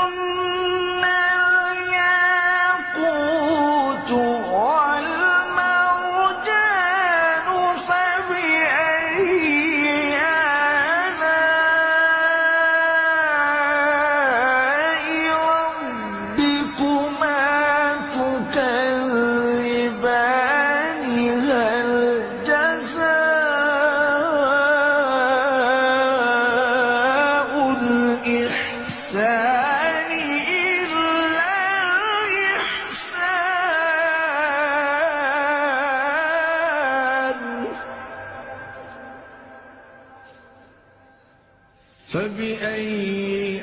كأنهن الياقوت والمرجان فبأي آلاء ربكما تكذبان هل جزاء الإحسان إلا الإحسان فبأي